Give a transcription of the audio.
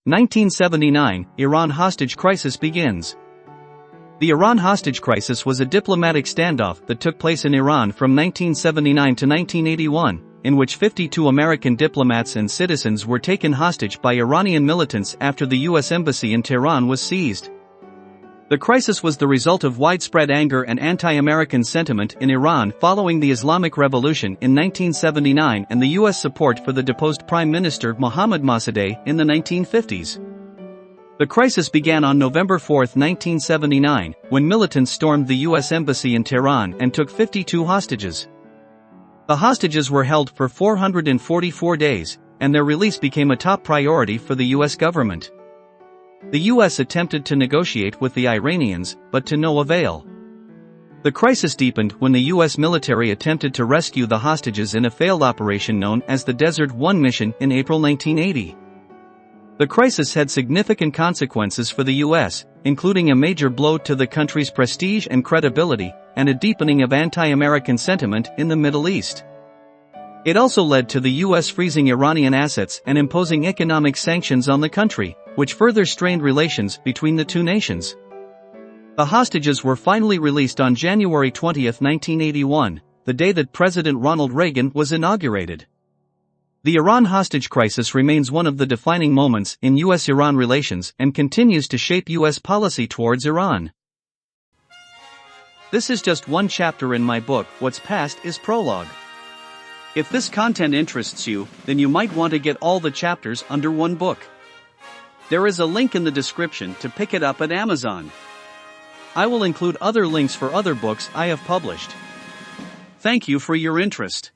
1979, Iran hostage crisis begins. The Iran hostage crisis was a diplomatic standoff that took place in Iran from 1979 to 1981, in which 52 American diplomats and citizens were taken hostage by Iranian militants after the U.S. embassy in Tehran was seized. The crisis was the result of widespread anger and anti-American sentiment in Iran following the Islamic Revolution in 1979 and the U.S. support for the deposed Prime Minister Mohammad Mossadegh in the 1950s. The crisis began on November 4, 1979, when militants stormed the U.S. Embassy in Tehran and took 52 hostages. The hostages were held for 444 days, and their release became a top priority for the U.S. government. The U.S. attempted to negotiate with the Iranians, but to no avail. The crisis deepened when the U.S. military attempted to rescue the hostages in a failed operation known as the Desert One mission in April 1980. The crisis had significant consequences for the U.S., including a major blow to the country's prestige and credibility, and a deepening of anti-American sentiment in the Middle East. It also led to the U.S. freezing Iranian assets and imposing economic sanctions on the country, which further strained relations between the two nations. The hostages were finally released on January 20, 1981, the day that President Ronald Reagan was inaugurated. The Iran hostage crisis remains one of the defining moments in U.S.-Iran relations and continues to shape U.S. policy towards Iran. This is just one chapter in my book, What's Past is Prologue. If this content interests you, then you might want to get all the chapters under one book. There is a link in the description to pick it up at Amazon. I will include other links for other books I have published. Thank you for your interest.